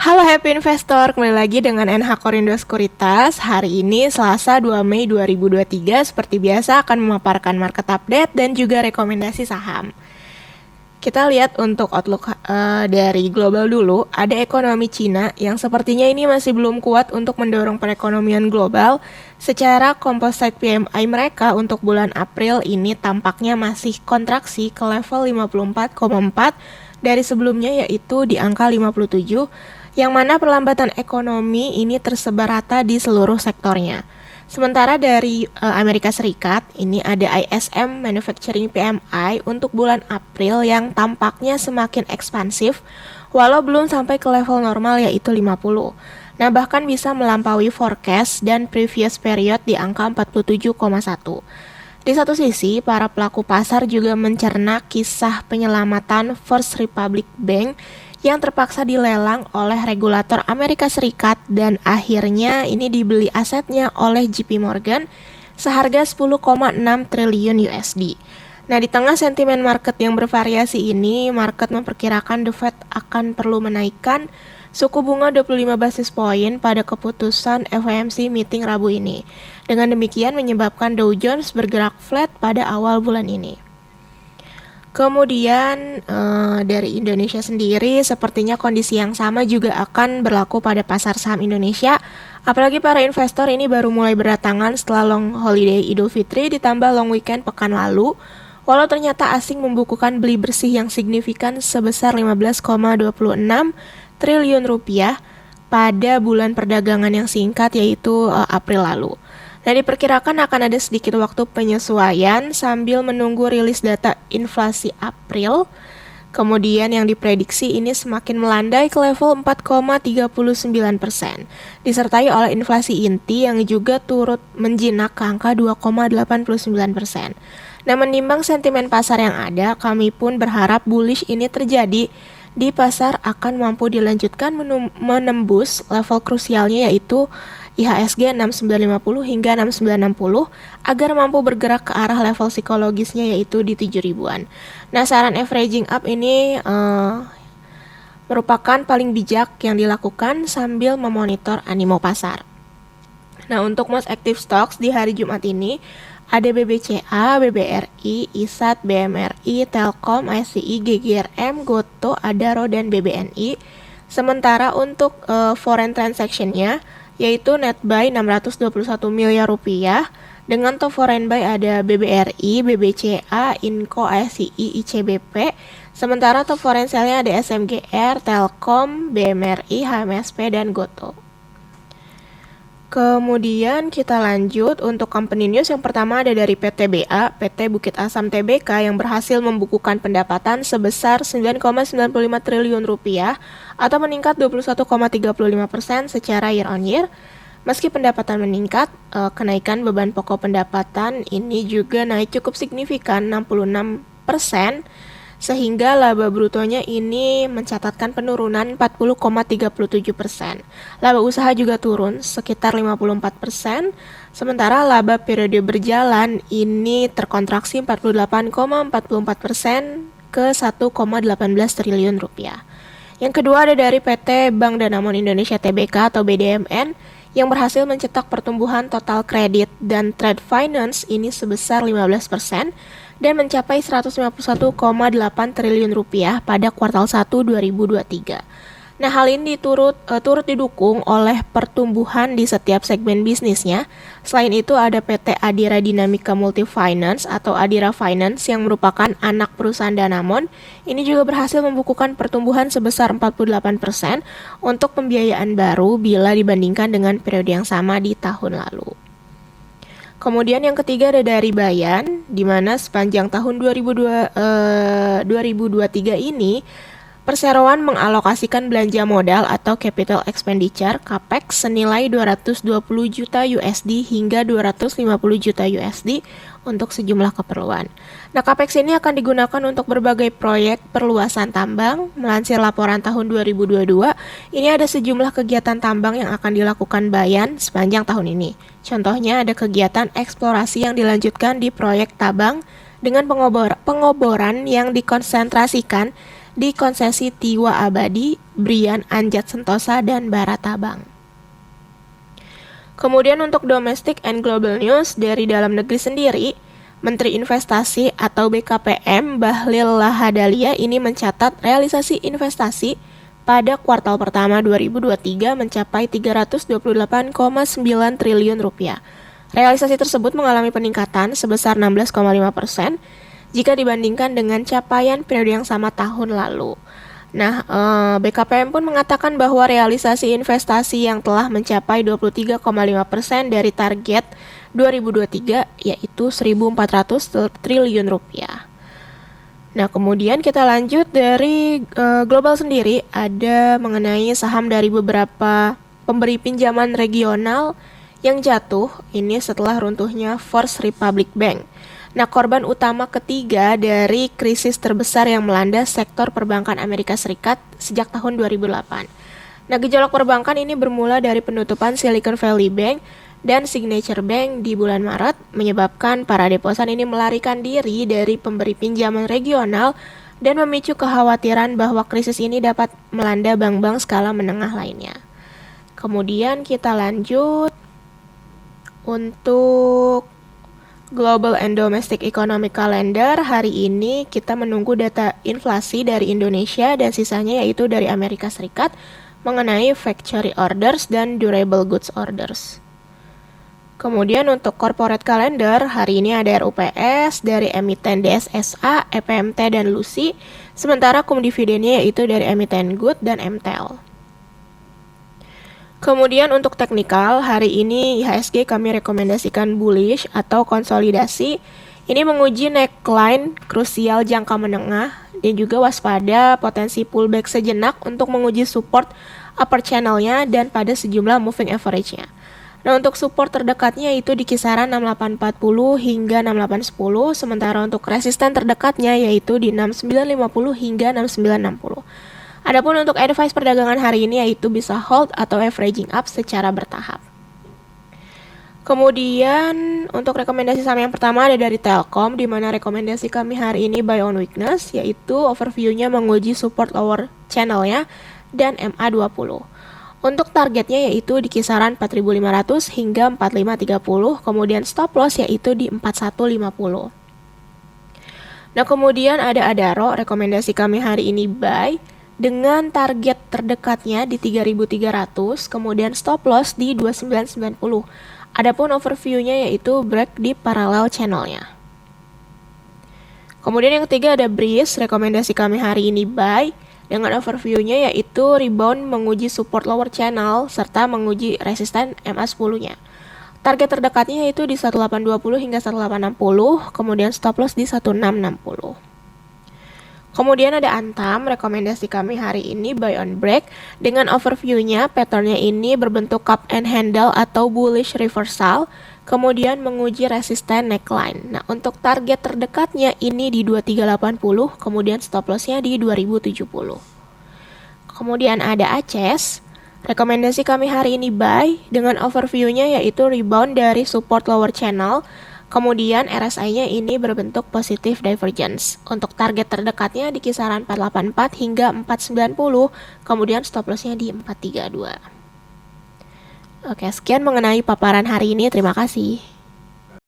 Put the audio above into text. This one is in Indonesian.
Halo Happy Investor, kembali lagi dengan NH Korindo Sekuritas. Hari ini Selasa 2 Mei 2023, seperti biasa akan memaparkan market update dan juga rekomendasi saham. Kita lihat untuk outlook dari global dulu. Ada ekonomi Cina yang sepertinya ini masih belum kuat untuk mendorong perekonomian global. Secara composite PMI mereka untuk bulan April ini tampaknya masih kontraksi ke level 54,4 dari sebelumnya, yaitu di angka 57, yang mana perlambatan ekonomi ini tersebar rata di seluruh sektornya. Sementara dari Amerika Serikat, ini ada ISM Manufacturing PMI untuk bulan April yang tampaknya semakin ekspansif, walau belum sampai ke level normal yaitu 50. Nah, bahkan bisa melampaui forecast dan previous period di angka 47,1. Di satu sisi, para pelaku pasar juga mencerna kisah penyelamatan First Republic Bank yang terpaksa dilelang oleh regulator Amerika Serikat dan akhirnya ini dibeli asetnya oleh JP Morgan seharga 10,6 triliun USD. Nah, di tengah sentimen market yang bervariasi ini, market memperkirakan The Fed akan perlu menaikkan suku bunga 25 basis poin pada keputusan FOMC meeting Rabu ini. Dengan demikian menyebabkan Dow Jones bergerak flat pada awal bulan ini. Kemudian dari Indonesia sendiri, sepertinya kondisi yang sama juga akan berlaku pada pasar saham Indonesia. Apalagi para investor ini baru mulai berdatangan setelah long holiday Idul Fitri ditambah long weekend pekan lalu. Walau ternyata asing membukukan beli bersih yang signifikan sebesar 15,26 triliun rupiah pada bulan perdagangan yang singkat yaitu April lalu. Nah, diperkirakan akan ada sedikit waktu penyesuaian sambil menunggu rilis data inflasi April. Kemudian yang diprediksi ini semakin melandai ke level 4,39%, disertai oleh inflasi inti yang juga turut menjinak ke angka 2,89%. Nah, menimbang sentimen pasar yang ada, kami pun berharap bullish ini terjadi di pasar akan mampu dilanjutkan menembus level krusialnya yaitu IHSG 6950 hingga 6960 agar mampu bergerak ke arah level psikologisnya yaitu di 7 ribuan. Nah, saran averaging up ini merupakan paling bijak yang dilakukan sambil memonitor animo pasar. Nah, untuk most active stocks di hari Jumat ini ada BBCA, BBRI, ISAT, BMRI, Telkom, SCI, GGRM, Goto, Adaro, dan BBNI. Sementara untuk foreign transaction-nya yaitu net buy 621 miliar rupiah. Dengan top foreign buy ada BBRI, BBCA, Inco, SCI, ICBP. Sementara top foreign sell-nya ada SMGR, Telkom, BMRI, HMSP, dan Goto. Kemudian kita lanjut untuk company news. Yang pertama ada dari PTBA, PT Bukit Asam Tbk yang berhasil membukukan pendapatan sebesar 9,95 triliun rupiah atau meningkat 21,35% secara year on year. Meski pendapatan meningkat, kenaikan beban pokok pendapatan ini juga naik cukup signifikan 66%. Sehingga laba brutonya ini mencatatkan penurunan 40,37%. Laba usaha juga turun sekitar 54%, sementara laba periode berjalan ini terkontraksi 48,44% ke 1,18 triliun rupiah. Yang kedua ada dari PT Bank Danamon Indonesia Tbk atau BDMN yang berhasil mencetak pertumbuhan total kredit dan trade finance ini sebesar 15%. Dan mencapai 151,8 triliun rupiah pada kuartal 1 2023. Nah, hal ini turut didukung oleh pertumbuhan di setiap segmen bisnisnya. Selain itu ada PT Adira Dinamika Multifinance atau Adira Finance yang merupakan anak perusahaan Danamon. Ini juga berhasil membukukan pertumbuhan sebesar 48% untuk pembiayaan baru bila dibandingkan dengan periode yang sama di tahun lalu. Kemudian yang ketiga ada dari Bayan, di mana sepanjang tahun 2023 ini, perseroan mengalokasikan belanja modal atau capital expenditure (CAPEX) senilai 220 juta USD hingga 250 juta USD untuk sejumlah keperluan. Nah, CAPEX ini akan digunakan untuk berbagai proyek perluasan tambang. Melansir laporan tahun 2022, ini ada sejumlah kegiatan tambang yang akan dilakukan Bayan sepanjang tahun ini. Contohnya ada kegiatan eksplorasi yang dilanjutkan di proyek tambang dengan pengoboran yang dikonsentrasikan di konsesi Tiwa Abadi, Brian Anjat Sentosa, dan Baratabang. Kemudian untuk domestic and global news dari dalam negeri sendiri, Menteri Investasi atau BKPM Bahlil Lahadalia ini mencatat realisasi investasi pada kuartal pertama 2023 mencapai 328,9 triliun rupiah. Realisasi tersebut mengalami peningkatan sebesar 16,5% jika dibandingkan dengan capaian periode yang sama tahun lalu. Nah, BKPM pun mengatakan bahwa realisasi investasi yang telah mencapai 23,5% dari target 2023 yaitu 1.400 triliun rupiah. Nah, kemudian kita lanjut dari global sendiri, ada mengenai saham dari beberapa pemberi pinjaman regional yang jatuh ini setelah runtuhnya First Republic Bank. Nah, korban utama ketiga dari krisis terbesar yang melanda sektor perbankan Amerika Serikat sejak tahun 2008. Nah, gejolak perbankan ini bermula dari penutupan Silicon Valley Bank dan Signature Bank di bulan Maret, menyebabkan para deposan ini melarikan diri dari pemberi pinjaman regional dan memicu kekhawatiran bahwa krisis ini dapat melanda bank-bank skala menengah lainnya. Kemudian kita lanjut untuk Global and Domestic Economic Calendar. Hari ini kita menunggu data inflasi dari Indonesia dan sisanya yaitu dari Amerika Serikat mengenai factory orders dan durable goods orders. Kemudian untuk corporate calendar, hari ini ada RUPS dari emiten DSSA, EPMT, dan LUSI, sementara dividennya yaitu dari emiten Good dan MTEL. Kemudian untuk teknikal, hari ini IHSG kami rekomendasikan bullish atau konsolidasi. Ini menguji neckline krusial jangka menengah dan juga waspada potensi pullback sejenak untuk menguji support upper channel-nya dan pada sejumlah moving average-nya. Nah, untuk support terdekatnya itu di kisaran 6840 hingga 6810, sementara untuk resisten terdekatnya yaitu di 6950 hingga 6960. Adapun untuk advice perdagangan hari ini yaitu bisa hold atau averaging up secara bertahap. Kemudian untuk rekomendasi saham yang pertama ada dari Telkom, di mana rekomendasi kami hari ini buy on weakness, yaitu overview-nya menguji support lower channel-nya dan MA20. Untuk targetnya yaitu di kisaran 4.500 hingga 4.530, kemudian stop loss yaitu di 4.150. Nah, kemudian ada Adaro, rekomendasi kami hari ini buy dengan target terdekatnya di 3.300, kemudian stop loss di 2.990. Adapun overview-nya yaitu break di parallel channel-nya. Kemudian yang ketiga ada Breeze, rekomendasi kami hari ini buy dengan overview-nya yaitu rebound menguji support lower channel serta menguji resisten MA10-nya. Target terdekatnya yaitu di 1820 hingga 1860, kemudian stop loss di 1660. Kemudian ada Antam, rekomendasi kami hari ini buy on break dengan overview-nya, pattern-nya ini berbentuk cup and handle atau bullish reversal, kemudian menguji resisten neckline. Nah, untuk target terdekatnya ini di 2380, kemudian stop loss-nya di 2070. Kemudian ada Aces, rekomendasi kami hari ini buy dengan overview-nya yaitu rebound dari support lower channel, kemudian RSI-nya ini berbentuk positive divergence. Untuk target terdekatnya di kisaran 484 hingga 490, kemudian stop loss-nya di 432. Oke, sekian mengenai paparan hari ini. Terima kasih.